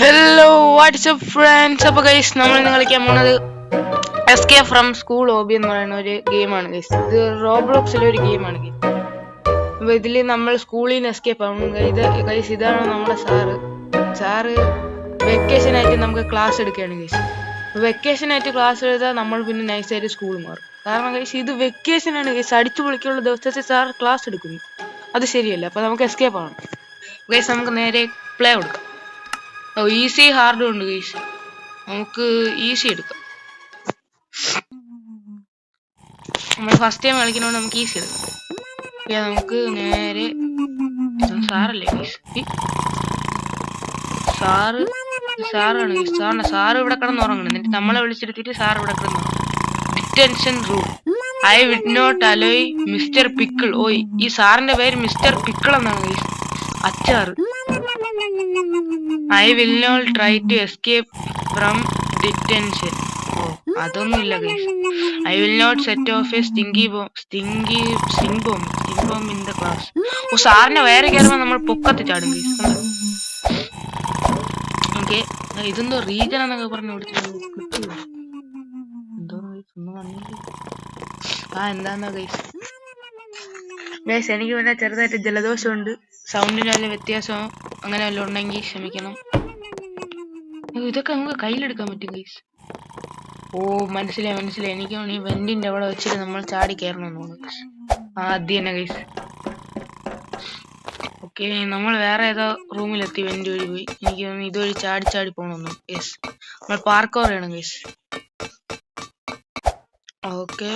Hello WhatsApp friends. അപ്പോൾ guys നമ്മൾ ഇന്ന് കളിക്കാൻ പോകുന്നത് എസ്കേപ്പ് ഫ്രം സ്കൂൾ ഹോബി എന്ന് പറയുന്ന ഒരു ഗെയിമാണ് ഗൈസ്. ഇത് റോബ്ലോക്സിലെ ഒരു ഗെയിമാണ് ഗൈസ്. അപ്പോൾ ഇതിൽ നമ്മൾ സ്കൂളിൽ നിന്ന് എസ്കേപ്പ് ആവും. ഗൈസ് ഇതാണ് നമ്മുടെ സാറ് വെക്കേഷനായിട്ട് നമുക്ക് ക്ലാസ് എടുക്കുകയാണ് ഗൈസ്. വെക്കേഷനായിട്ട് ക്ലാസ് എടുത്താൽ നമ്മൾ പിന്നെ നൈസായിട്ട് സ്കൂൾ മാറും. കാരണം ഗൈസ് ഇത് വെക്കേഷനാണ് ഗൈസ്. അടിച്ചു പൊളിക്കുള്ള ദിവസത്തെ സാർ ക്ലാസ് എടുക്കുന്നു. അത് ശരിയല്ല. അപ്പോൾ നമുക്ക് എസ്കേപ്പ് ആവണം ഗൈസ്. നമുക്ക് നേരെ പ്ലേ കൊടുക്കാം. ഈസി ഹാർഡും ഉണ്ട് ഗൈസ്. നമുക്ക് ഈസി എടുക്കാം. നമ്മൾ ഫസ്റ്റ് ടൈം കളിക്കുന്നതുകൊണ്ട് നമുക്ക് ഈസി എടുക്കാം. നമുക്ക് നേരെ സാറല്ലേ ഗൈസ്, സാറാണ് ഗൈസ്. സാറ് ഇവിടെ കിടന്നുറങ്ങണം. എന്നിട്ട് നമ്മളെ വിളിച്ചെടുത്തിട്ട് സാർ ഇവിടെ കിടന്നു. Detention room. I would not allow mister pickle. ഓയ്, ഈ സാറിന്റെ പേര് മിസ്റ്റർ പിക്കിൾ എന്നാണ് ഗൈസ്. അച്ചാറ്. I will not try to escape from detention. ഓ, അതൊന്നുമില്ല guys. I will not set off a stink bomb in the class. ഓ, സാറിനെ വേറെ കയറുമ്പോൾ നമ്മൾ പൊക്കത്ത് ചാടും ഗൈസ്. ഓക്കെ, ഇതെന്തോ റീജൻ എന്നൊക്കെ പറഞ്ഞു കൊടുത്തു. എന്തോ ഒന്നും വന്നില്ല. എന്താന്നോ ഗൈസ്. എനിക്ക് പിന്നെ ചെറുതായിട്ട് ജലദോഷമുണ്ട്. സൗണ്ടിന് വല്ല വ്യത്യാസമോ അങ്ങനെ വല്ലതും ഉണ്ടെങ്കിൽ ക്ഷമിക്കണം. ഇതൊക്കെ നമുക്ക് കയ്യിലെടുക്കാൻ പറ്റും ഗൈസ്. ഓ, മനസ്സിലായി. എനിക്ക് ഈ വെന്റിന്റെ അവിടെ വെച്ചിട്ട് നമ്മൾ ചാടി കയറണമെന്ന് തോന്നുന്നു. ആദ്യം തന്നെ ഗൈസ്. ഓക്കെ, നമ്മൾ വേറെ ഏതോ റൂമിലെത്തി. വെന്റ് വഴി പോയി. എനിക്ക് തോന്നുന്നു ഇതുവഴി ചാടി പോകണമെന്നു. യെസ്, നമ്മൾ പാർക്കോർ ചെയ്യണം ഗൈസ്. ഓക്കെ.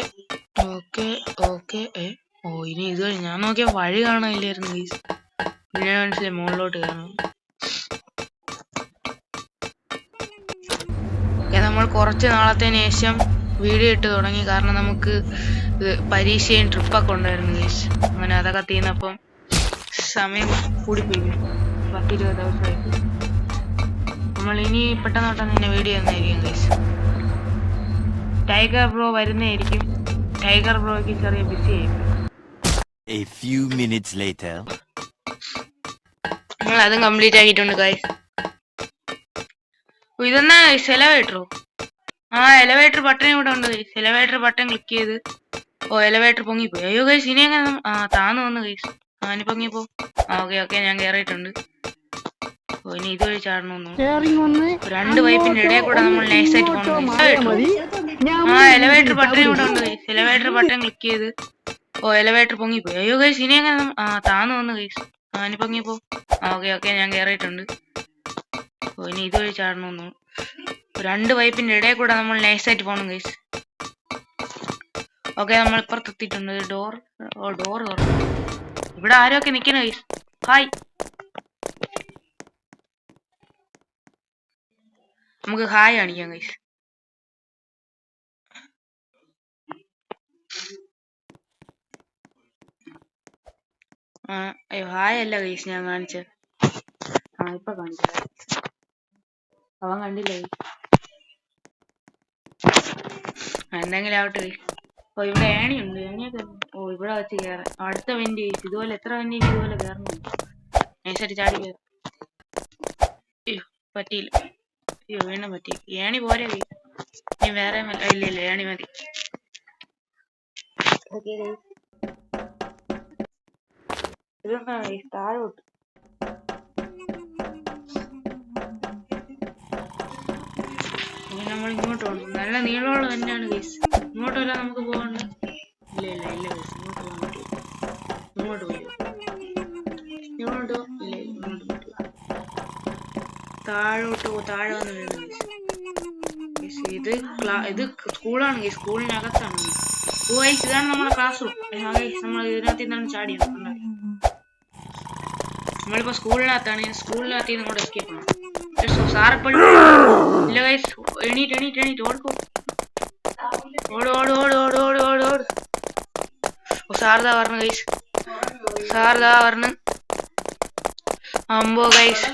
ഓ, ഇനി ഇതുവഴി ഞാൻ നോക്കിയ വഴി കാണാനില്ലായിരുന്നു ഗൈസ്. പിന്നെ മനസ്സിലായി മുകളിലോട്ട് കയറണം. നമ്മൾ കുറച്ച് നാളത്തിന് ശേഷം വീഡിയോ ഇട്ട് തുടങ്ങി. കാരണം നമുക്ക് പരീക്ഷയും ട്രിപ്പൊക്കെ ഉണ്ടായിരുന്നു ഗൈസ്. അങ്ങനെ അതൊക്കെ തീർന്നപ്പം സമയം കൂടിപ്പോയി. 10-20 ദിവസമായിട്ട് നമ്മൾ ഇനി പെട്ടെന്ന് തന്നെ വീഡിയോ തന്നെയായിരിക്കും ഗൈസ്. ടൈഗർ ബ്രോ വരുന്നതായിരിക്കും. ടൈഗർ ബ്രോയ്ക്ക് ചെറിയ ബിസി ആയിരിക്കും. A few minutes later. നമ്മൾ അതും കംപ്ലീറ്റ് ആക്കിയിട്ടുണ്ട് ഗൈസ്. ഇതെന്നാ എലവേറ്ററോ? എലവേറ്റർ ബട്ടൺ ഇവിടെ ഉണ്ട് ഗൈസ്. എലവേറ്റർ ബട്ടൺ ക്ലിക്ക് ചെയ്ത് എലവേറ്റർ പൊങ്ങിപ്പോയി. അയ്യോ ഗൈസ്, ഇനി എങ്ങനെ താന്നു വന്നു ഗൈസ്. ഇനി പൊങ്ങിപ്പോ. ഓക്കെ, ഞാൻ കയറിയിട്ടുണ്ട്. ഇനി ഇതുവഴി ചാടണമെന്നു. 2 പൈപ്പിന്റെ ഇടയിൽ കൂടെ നമ്മൾ നൈസായിട്ട് പോകണം. എലവേറ്റർ ബട്ടൺ ഇവിടെ ഉണ്ട് ഗൈസ്. എലവേറ്റർ ബട്ടൺ ക്ലിക്ക് ചെയ്ത് എലവേറ്റർ പൊങ്ങിപ്പോയി. അയ്യോ ഗൈസ്, ഇനി എങ്ങനെ താന്നു വന്നു ഗൈസ്. ഇനി പൊങ്ങിപ്പോ. ഓക്കെ, ഞാൻ കയറിയിട്ടുണ്ട്. ഇനി ഇതുവഴി ചാടണമെന്നു. 2 പൈപ്പിന്റെ ഇടയിൽ കൂടെ നമ്മൾ നൈസായിട്ട് പോകണം ഗൈസ്. ഓക്കെ, നമ്മൾ ഇപ്പുറത്ത് എത്തിയിട്ടുണ്ട്. ഡോർ തുറന്നു. ഇവിടെ ആരൊക്കെ നിൽക്കണം ഗൈസ്. ഹായ്. നമുക്ക് ഹായ് കാണിക്കാം ഗൈസ്. അയ്യോ, ഹായ് അല്ല ഗൈസ് ഞാൻ കാണിച്ചത്. ഇപ്പൊ കാണിച്ച അവൻ കണ്ടില്ല ഗൈസ്. എന്തെങ്കിലും ആവട്ടെ ഗൈസ്. ഇവിടെ ഏണിയുണ്ട്. ഏണിയൊക്കെ ഇവിടെ വെച്ച് കയറാം. അടുത്ത വെന്റ് ഗൈസ്. ഇതുപോലെ എത്ര വെന്റിന് ഇതുപോലെ കയറണം. നൈസായിട്ട് ചാടി കയറാം. അയ്യോ, പറ്റിയില്ല. വീണ്ടും പറ്റിയില്ല. ഏണി പോരെ ഗൈസ്. ഇനി വേറെ ഇല്ല, ഏണി മതി. ഓക്കെ ഗൈസ്, ഇതെന്താ ഗൈസ് താഴോട്ട്. നമ്മൾ ഇങ്ങോട്ട് പോകണം. നല്ല നീളമുള്ള തന്നെയാണ് ഗൈസ്. ഇങ്ങോട്ടല്ല നമുക്ക് പോകണ്ട. ഇല്ല ഗൈസ്, ഇങ്ങോട്ട് പോകാൻ പറ്റില്ല. ഇങ്ങോട്ട് പോയോ? ഇങ്ങോട്ടോ? ഇല്ല, ഇങ്ങോട്ട് പറ്റില്ല. താഴെ വന്ന് വീഴുന്നു ഗൈസ്. ഇത് സ്കൂളാണ് ഗൈസ്. സ്കൂളിനകത്താണ് ഗൈസ്. ഇതാണ് നമ്മുടെ ക്ലാസ് റൂം. നമ്മൾ ഇതിനകത്ത് നിന്നാണ് ചാടിയത്. നമ്മളിപ്പോ സ്കൂളിനകത്താണ്. സ്കൂളിനകത്ത് നിന്ന് കൂടെ എസ്കേപ്പ് ആണ്. സാറെപ്പോഴും ഇല്ല ഗൈസ്. എണീറ്റ് ഓടുക്കോ. ഓട്. സാറിതാ പറഞ്ഞു ഗൈസ്. അമ്പോ ഗൈസ്,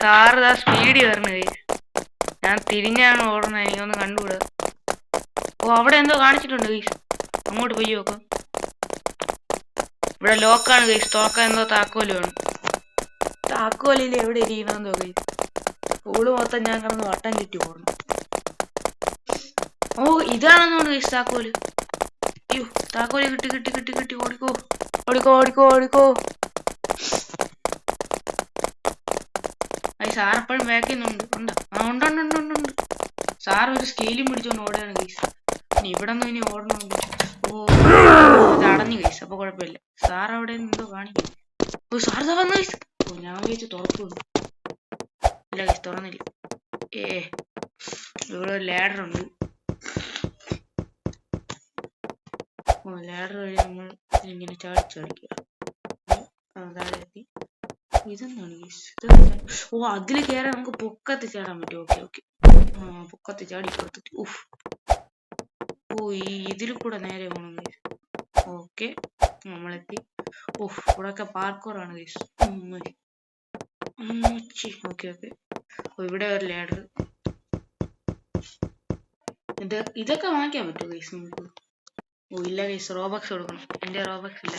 സാറിതാ സ്പീഡിൽ പറഞ്ഞു ഗൈസ്. ഞാൻ തിരിഞ്ഞാണ് ഓടുന്നത്. എനിക്കൊന്ന് കണ്ടുകൂടാ. അവിടെ എന്തോ കാണിച്ചിട്ടുണ്ട് ഗൈസ്. അങ്ങോട്ട് പോയി നോക്കാം. ഇവിടെ ലോക്കാണ് ഗൈസ്. തുറക്കാൻ എന്തോ താക്കോല് വേണം. താക്കോലിൽ എവിടെ ഇരിക്കണമെന്ന് ഗൈസ്. സ്കൂള് മൊത്തം ഞാൻ കിടന്ന് വട്ടം ചുറ്റി ഓടണം. ഓ ഇതാണെന്നോണ്ട് ഗൈസ് താക്കോല്. അയ്യോ താക്കോല് കിട്ടി കിട്ടി കിട്ടി കിട്ടി. ഓടിക്കോ ഓടിക്കോ ഓടിക്കോ ഓടിക്കോ. ഗൈസ് സാർ എപ്പോഴും ബാക്കിന്നുണ്ട്. ഉണ്ടോ? ആ ഉണ്ട് ഉണ്ട് ഉണ്ട് ഉണ്ട് ഉണ്ട്. സാർ ഒരു സ്കെയിലും പിടിച്ചോണ്ട് ഓടുകയാണ് ഗൈസ്. ഇനി ഇവിടെ നിന്ന് ഇനി ഓടണമെങ്കിൽ ഓ ഇത് അടഞ്ഞു ഗൈസ്. അപ്പൊ കുഴപ്പമില്ല. സാർ അവിടെ എന്തോ കാണിക്കും. ഓ സാർ വന്നു ഗൈസ്. ഓ ഞാൻ വിചാരിച്ചു തുറക്കുന്നു. ഇല്ല ഗൈസ് തുറന്നില്ല. ഇവിടെ ഒരു ലാഡർ ഉണ്ട്. ഓ ലാഡർ വഴി നമ്മൾ ഇങ്ങനെ ചാടിക്കുക. താഴെ എത്തി. ഇതെന്താണ് ഗൈസ്? ഓ അതില് കയറാൻ നമുക്ക് പൊക്കത്ത് ചാടാൻ പറ്റും. Okay okay. ആ പൊക്കത്ത് ചാടി ഇപ്പുറത്തെത്തി. ഓ ഇതിൽ കൂടെ നേരെ പോകണം ഗൈസ്. ഓക്കെ നമ്മളെത്തി. ഇവിടെ ഒക്കെ പാർക്കോറാണ് ഗൈസ്. Okay okay. ഇവിടെ ഒരു ലാഡർ. ഇതൊക്കെ വാങ്ങിക്കാൻ പറ്റുമോ ഗൈസ് നമുക്ക്? ഓ ഇല്ല ഗൈസ് റോബക്സ് കൊടുക്കണം. എന്റെ റോബക്സ് ഇല്ല.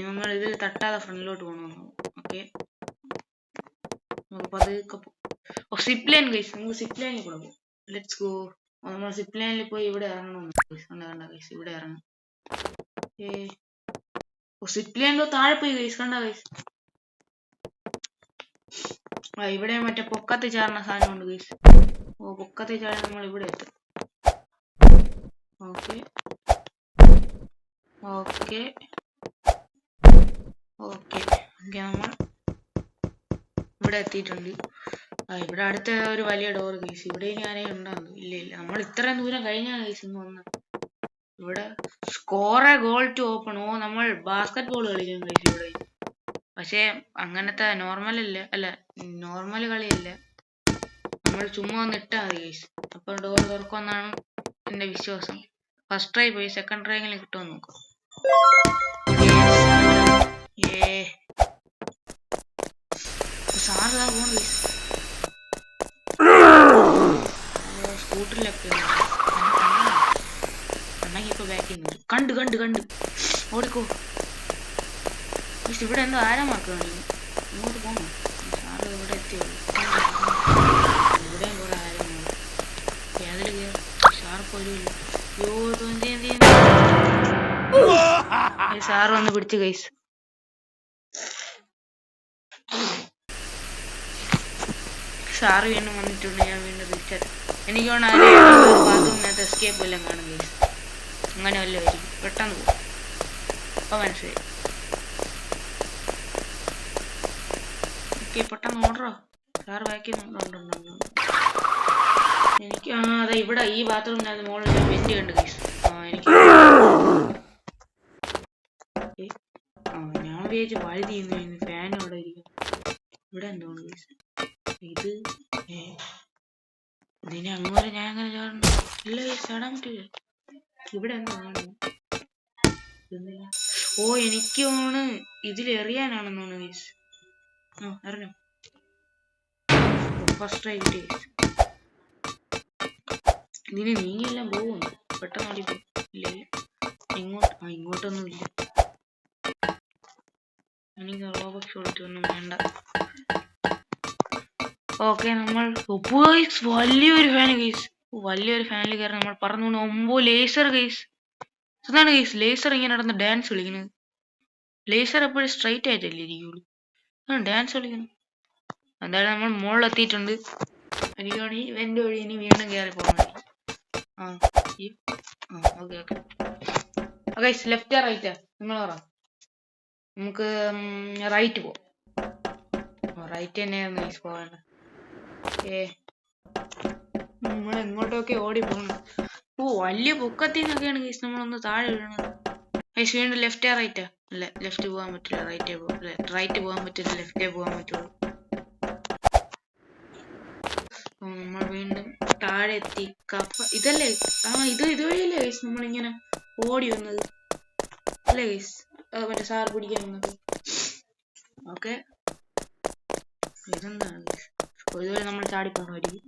നമ്മൾ ഇതിൽ തട്ടാതെ ഫ്രണ്ടിലോട്ട് പോകണം. ഓക്കെ നമുക്ക് പതുക്കെ സിപ്പ് ലൈൻ ഗൈസ്. നമുക്ക് സിപ്പ് ലൈനിൽ കൂടെ പോകും. Let's go. നമ്മൾ സിപ്പ് ലൈനിൽ പോയി ഇവിടെ ഇറങ്ങണം. കണ്ട ഗൈസ് ഇവിടെ ഇറങ്ങണം. സിപ്പ് ലൈനിലോ താഴെ പോയി ഗൈസ്. കണ്ട ഗൈസ് ഇവിടെ മറ്റേ പൊക്കത്ത് ചാടുന്ന സാധനം ഉണ്ട് ഗൈസ്. ഓ പൊക്കത്ത് ചാടി നമ്മൾ ഇവിടെ എത്തും. ഓക്കെ ഓക്കെ ഓക്കെ ഓക്കെ നമ്മൾ ഇവിടെ എത്തിയിട്ടുണ്ട്. ഇവിടെ അടുത്ത ഒരു വലിയ ഡോർ ഗൈസ്. ഇവിടെ ഇനി ആരെയും ഉണ്ടാകുന്നു? ഇല്ല ഇല്ല. നമ്മൾ ഇത്രയും ദൂരം കഴിഞ്ഞാൽ ഗൈസ് ഇന്ന് വന്ന്. ഇവിടെ score a goal to open. ഓ നമ്മൾ ബാസ്കറ്റ് ബോൾ കളിക്കും ഗൈസ് ഇവിടെ. പക്ഷേ അങ്ങനത്തെ നോർമൽ കളിയല്ല. നമ്മൾ ചുമ്മാ ഒന്ന് ഇട്ടാൽ മതി ഗൈസ്. അപ്പൊ ഡോർ തുറക്കുമെന്നാണ് എന്റെ വിശ്വാസം. ഫസ്റ്റ് ട്രൈ പോയി സെക്കൻഡ് ട്രൈ എങ്കിലും കിട്ടുമെന്ന് നോക്കാം. സാറിതാ പോണു ഗൈസ്. സ്കൂട്ടറിലൊക്കെ അണ്ണാക്കി ഇപ്പൊ ബാക്ക് ചെയ്യുന്നുണ്ട്. കണ്ട് കണ്ട് കണ്ട് ഓടിക്കോ. ഇവിടെ എന്തോ ആരമാക്കുകയാണ്. ഇങ്ങോട്ട് പോകണം. സാറ് ഇവിടെ എത്തിയുള്ളൂ. ഇവിടെയും കുറെ ആരമാണ്. അതിൽ കയറി ഷാർപ്പ് വരുമില്ല. സാറ് വന്ന് പിടിച്ചു ഗൈസ്. സാറ് വീണ്ടും വന്നിട്ടുണ്ട്. ഞാൻ വീണ്ടും റീച്ചാർജ്. എനിക്ക് ബാത്റൂമിനകത്ത് എസ്കേപ്പ് എല്ലാം കാണും ഗൈസ്. അങ്ങനെ വല്ല വരും. പെട്ടെന്ന് പോകും. അപ്പൊ മനസ്സിലായി. ഓക്കെ പെട്ടെന്ന് ഓർഡറോ. സാറ് ബാക്കി ഉണ്ടോ? എനിക്ക് അതെ ഇവിടെ ഈ ബാത്റൂമിനകത്ത് മോളിൽ വെന്റ് കണ്ട് ഗൈസ്. എനിക്ക് ഞാൻ വിചാരിച്ചു വഴുതി ഫാൻ അവിടെ ഇരിക്കും. ഇവിടെ എന്തോണ് ഗൈസ് ഇത്? ഇതിനെ അങ്ങോട്ട് ഞാൻ അങ്ങനെ ചാടണം. ഇല്ല ഗൈസ് ചാടാൻ പറ്റില്ല. ഇവിടെ എന്താണ്? ഓ എനിക്ക് തോന്നുന്നു ഇതിലെറിയാനാണെന്ന് തോന്നുന്നു ഗൈസ്. അറിഞ്ഞോ ഫസ്റ്റ് ട്രൈ കിട്ടി. ഇതിന് നീങ്ങിയെല്ലാം പോകുന്നു. പെട്ടെന്ന് ഓടിപ്പോ. ഇല്ല ഇങ്ങോട്ടൊന്നും ഇല്ല. എനിക്ക് റോബക്സ് കൊടുത്തൊന്നും വേണ്ട. ഓക്കെ നമ്മൾ വലിയൊരു ഫാൻ ഗൈസ്. വലിയൊരു ഫാനിൽ കയറി നമ്മൾ പറന്നുകൊണ്ട് 9 ലേസർ ഗൈസ്. അതാണ് ഗൈസ് ലേസർ ഇങ്ങനെ നടന്ന് ഡാൻസ് കളിക്കുന്നത്. ലേസർ എപ്പോഴും സ്ട്രൈറ്റ് ആയിട്ടല്ലേ ഇരിക്കുള്ളൂ. ഡാൻസ് കളിക്കണം. എന്തായാലും നമ്മൾ മുകളിലെത്തിയിട്ടുണ്ട്. എനിക്കാണെങ്കിൽ ഇവന്റ് വഴി ഇനി വീണ്ടും കയറി പോകാൻ മതി. ഓക്കെ ഓക്കെ ഗൈസ് ലെഫ്റ്റാ റൈറ്റാ നിങ്ങൾ പറ. നമുക്ക് റൈറ്റ് പോവാം. റൈറ്റ് തന്നെയായിരുന്നു ഗൈസ് പോകേണ്ടത്. നമ്മൾ എങ്ങോട്ടൊക്കെ ഓടി പോകണം. വലിയ പൊക്കത്തിന്നൊക്കെയാണ് ഗൈസ് നമ്മളൊന്ന് താഴെ വീഴുന്നത്. ഗൈസ് വീണ്ടും ലെഫ്റ്റാ റൈറ്റാ? അല്ല ലെഫ്റ്റ് പോകാൻ പറ്റില്ല. റൈറ്റേ പോകാം. റൈറ്റ് പോകാൻ പറ്റില്ല. ലെഫ്റ്റേ പോകാൻ പറ്റുള്ളൂ. നമ്മൾ വീണ്ടും താഴെ എത്തി. ഇതല്ലേ ഇതുവഴിയല്ലേ ഗൈസ് നമ്മളിങ്ങനെ ഓടി വന്നത് അല്ലേ ഗൈസ്? മറ്റേ സാറ് പിടിക്കാൻ വന്നത്. ഓക്കെ ഇതെന്താണ് ഗൈസ്? ഇതുവരെ നമ്മൾ ചാടിപ്പോണമായിരിക്കും.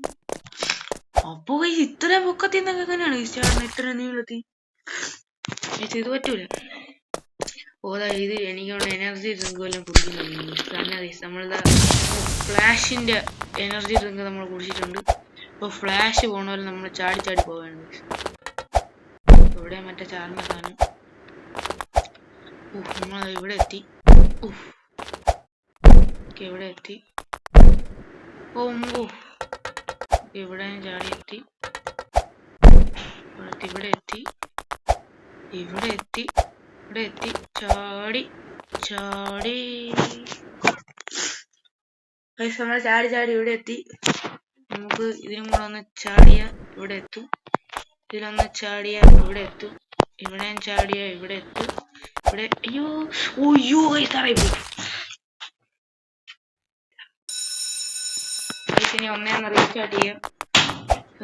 അപ്പൊ ഗൈസ് ഇത്രയും പൊക്കത്തിൽ നിന്നൊക്കെ എങ്ങനെയാണ് ഗൈസ് ചാടുന്നത്? ഇത്രയും നീളത്തി ഇത് പറ്റൂല. ഇത് എനിക്കുള്ള എനർജി ഡ്രിങ്ക് വല്ലതും കുടിക്കുന്നുണ്ട്. കാരണം നമ്മളിതാ ഫ്ലാഷിന്റെ എനർജി ഡ്രിങ്ക് നമ്മൾ കുടിച്ചിട്ടുണ്ട്. ഇപ്പൊ ഫ്ലാഷ് പോണ പോലെ നമ്മൾ ചാടി ചാടി പോവാണ്. ഇവിടെ മറ്റേ ചാർന്ന സാധനം. നമ്മൾ ഇവിടെ എത്തി. ഇവിടെ എത്തി. ഇവിടെ ചാടി എത്തി. ഇവിടെ എത്തി. ഇവിടെ എത്തി. ഇവിടെ എത്തി. ചാടി ചാടി നമ്മൾ ചാടി ചാടി ഇവിടെ എത്തി. നമുക്ക് ഇതിനും കൂടെ ഒന്ന് ചാടിയ ഇവിടെ എത്തും. ഇതിലൊന്ന് ചാടിയ ഇവിടെ എത്തും. ഇവിടെ ചാടിയ ഇവിടെ എത്തും. ഇവിടെ അയ്യോ തറയി പോയി. ഇനി ഒന്നേന്ന് റീസ്റ്റാർട്ട് ചെയ്യാം.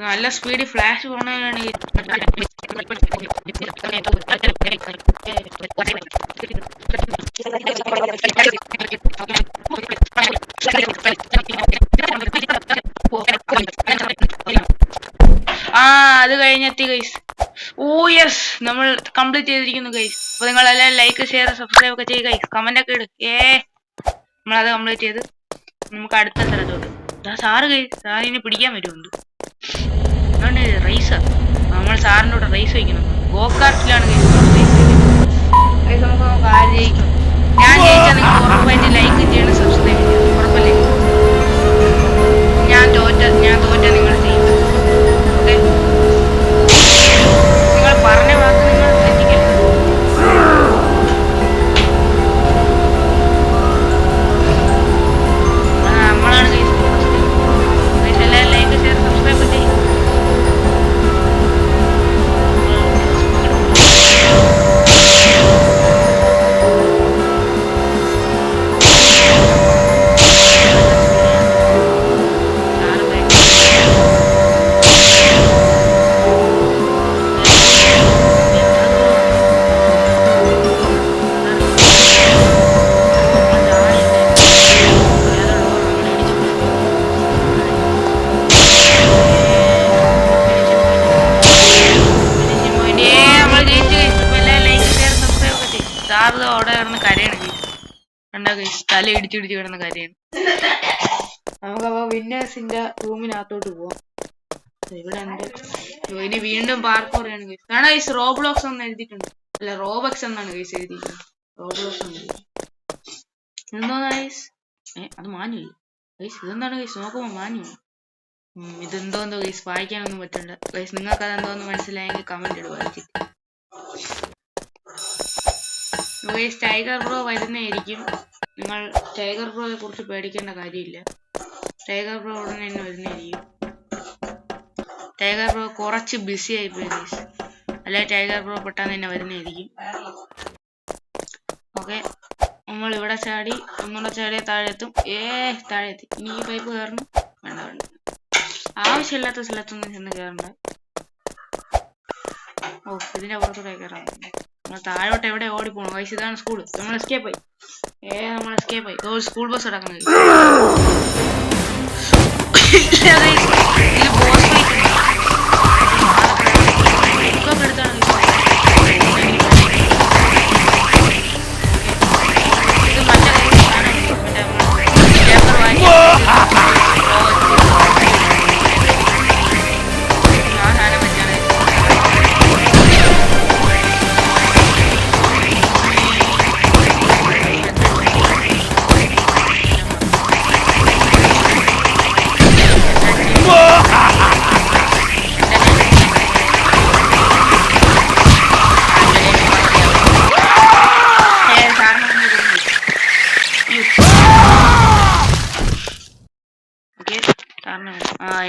നല്ല സ്പീഡിൽ ഫ്ലാഷ് പോകണമെങ്കിൽ അത് കഴിഞ്ഞെത്തി ഗൈസ്. യെസ്, നമ്മൾ കംപ്ലീറ്റ് ചെയ്തിരിക്കുന്നു ഗൈസ്. അപ്പൊ നിങ്ങളെല്ലാം ലൈക്ക് ഷെയർ സബ്സ്ക്രൈബ് ഒക്കെ ചെയ്യുക ഗൈസ്. കമന്റ് ഒക്കെ ഇട്. നമ്മളത് കംപ്ലീറ്റ് ചെയ്ത് നമുക്ക് അടുത്ത സ്ഥലത്തോട്ട്. സാറ് ഗൈസ്, സാറിനെ പിടിക്കാൻ വരുന്നുണ്ട്. അതുകൊണ്ട് റേസർ നമ്മൾ സാറിൻ്റെ കൂടെ റേസ് വയ്ക്കണം. ഗോകാർട്ടിലാണ് നമുക്ക് ആര് ജയിക്കും. ഞാൻ ജയിച്ചാൽ നിങ്ങൾ ഉറപ്പായിട്ട് ലൈക്ക് ചെയ്യണം, സബ്സ്ക്രൈബ് ചെയ്യണം. ഉറപ്പല്ലേ? ഞാൻ തോറ്റ നിങ്ങൾ ചെയ്യും. ഓക്കെ, നിങ്ങൾ പറഞ്ഞ വാക്ക് നിങ്ങൾ തെറ്റിക്കരുത്. നമ്മളാണ് എല്ലാവരും ലൈക്ക് ഷെയർ സബ്സ്ക്രൈബ് ചെയ്യും. അവിടെ കിടന്ന് കരയാണ്. കണ്ടാ തല ഇടിച്ചിടിച്ച് കിടന്ന കരയാണ്. നമുക്കപ്പോ വിന്നേഴ്സിന്റെ റൂമിനകത്തോട്ട് പോവാം. ഇവിടെ ഉണ്ട്. ഇനി വീണ്ടും പാർക്കോർ ആണ് ഗൈസ്. കാരണം ഗൈസ് റോബ്ലോക്സ് എന്ന് എഴുതിയിട്ടുണ്ട്. അല്ല, റോബക്സ് എന്നാണ് ഗൈസ് എഴുതിയിരിക്കുന്നത്. റോബ്ലോക്സ് എന്ന് എഴുതി. ഇതെന്തോന്നാ ഗൈസ്? അത് മാനുവൽ ഗൈസ്. ഇതെന്താണ് ഗൈസ്? നോക്കുമ്പോ മാനുവൽ. ഇതെന്തോന്നോ ഗൈസ്, വായിക്കാനൊന്നും പറ്റണ്ട ഗൈസ്. നിങ്ങൾക്ക് അതെന്തോന്ന് മനസ്സിലായെങ്കിൽ കമന്റ് ഇടുക. വായിച്ചിട്ട് ടൈഗർ ബ്രോ വരുന്നതായിരിക്കും. നിങ്ങൾ ടൈഗർ ബ്രോയെ കുറിച്ച് പേടിക്കേണ്ട കാര്യമില്ല. ടൈഗർ ബ്രോ ഉടനെ തന്നെ വരുന്നതായിരിക്കും. ടൈഗർ ബ്രോ കുറച്ച് ബിസി ആയിപ്പോയി ഗൈസ്. അല്ലെ ടൈഗർ ബ്രോ പെട്ടെന്ന് തന്നെ വരുന്നതായിരിക്കും. ഓക്കെ, നമ്മൾ ഇവിടെ ചാടി ഒന്നുകൂടെ ചാടിയ താഴെത്തും. താഴെത്തി. ഇനി ഈ പൈപ്പ് കയറണം. വേണ്ട, ആവശ്യമില്ലാത്ത സ്ഥലത്തൊന്നും ചെന്ന് കയറണ്ട. ഇതിന്റെ പുറത്തൂടെ കയറാം. നമ്മൾ താഴോട്ട് എവിടെ ഓടിപ്പോണം ഗൈസ്? ഇതാണ് സ്കൂള്. നമ്മൾ എസ്കേപ്പ് ആയി. നമ്മൾ എസ്കേപ്പ് ആയി. സ്കൂൾ ബസ് അടക്കുന്നത്. ഇത് ബോസ് ഫൈറ്റ് എടുത്താണ്. ഇത് മറ്റേ പേപ്പർ വാങ്ങി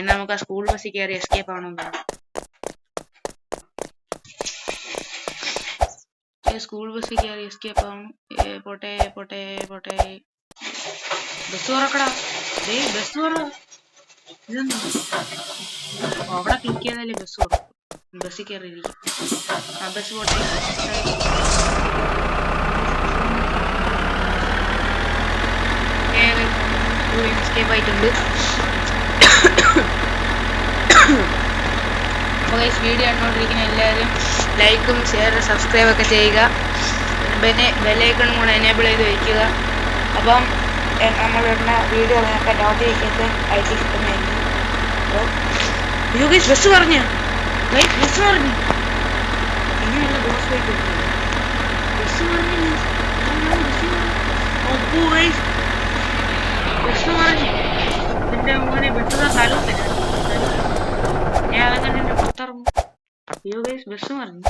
ഇന്ന് നമുക്ക് ആ സ്കൂൾ ബസ്സിൽ കയറി എസ്കേപ്പ് ആവണമെന്നാണ്. സ്കൂൾ ബസ്സിൽ കയറി എസ്കേപ്പ് ആവണം. പോട്ടെ പോട്ടെ പോട്ടെ. ബസ് തുറക്കടാ. ബസ് തുറ. ഇതെന്താ? അവിടെ ക്ലിക്ക് ചെയ്താലേ ബസ് തുറക്കും. ബസ്സിൽ കയറിയിരിക്കും. ബസ് പോട്ടെ. എസ്കേപ്പ് ആയിട്ടുണ്ട്. അപ്പോൾ ഗൈസ്, വീഡിയോ കണ്ടുകൊണ്ടിരിക്കുന്ന എല്ലാവരും ലൈക്കും ഷെയറും സബ്സ്ക്രൈബ് ഒക്കെ ചെയ്യുക. ബെല്ലൈക്കണും കൂടെ എനേബിൾ ചെയ്ത് വയ്ക്കുക. അപ്പം നമ്മളിടുന്ന വീഡിയോ നിങ്ങൾക്ക് നോട്ടിഫിക്കേഷൻ ആയിട്ട് കിട്ടുന്നതായിരിക്കും. അപ്പോൾ ബസ് പറഞ്ഞു ബസ് പറഞ്ഞു ഇങ്ങനെയല്ല ബോസ് പോയിട്ട് ബസ് പറഞ്ഞു ബസ് പറഞ്ഞു എന്റെ മോനെ ബസ് സ്ഥലത്തില്ല. ഞാൻ അതങ്ങനെ എന്റെ പുറത്തിറങ്ങും. ബസ് പറഞ്ഞു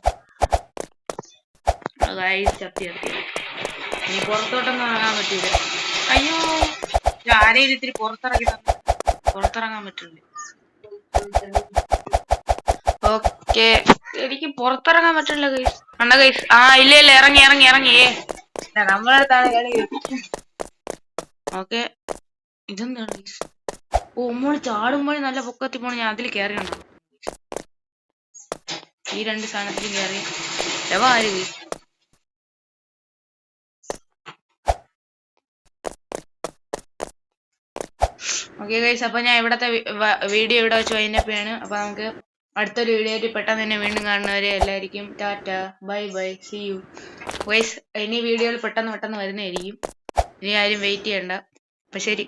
സത്യം ഇനി പുറത്തോട്ടൊന്നും ഇറങ്ങാൻ പറ്റൂല. അയ്യോ ആരെയും ഇത്തിരി പുറത്തിറങ്ങാൻ പറ്റില്ല. ഓക്കെ എനിക്ക് പുറത്തിറങ്ങാൻ പറ്റില്ല ഗൈസ്. കണ്ട ഗൈസ് ഇല്ല ഇറങ്ങി നമ്മളടുത്താണ് കളി. ഓക്കെ ഇതെന്താണ് ഗൈസ്? മോള് ചാടുമ്പോൾ നല്ല പൊക്കത്തി പോണ ഞാൻ അതിൽ കയറിയുണ്ടോ? ഈ രണ്ട് സാധനത്തിൽ കയറി ആര് ഗൈസ്? ഓക്കെ ഗൈസ്, അപ്പൊ ഞാൻ ഇവിടത്തെ വീഡിയോ ഇവിടെ വെച്ച് വൈൻഡപ്പ്. അപ്പൊ നമുക്ക് അടുത്തൊരു വീഡിയോ ആയിട്ട് പെട്ടെന്ന് തന്നെ വീണ്ടും കാണുന്നവരെ എല്ലാവർക്കും Tata bye bye C you guys. ഇനി വീഡിയോയിൽ പെട്ടെന്ന് വരുന്നതായിരിക്കും. ഇനി ആരും വെയിറ്റ് ചെയ്യണ്ട. അപ്പൊ ശരി.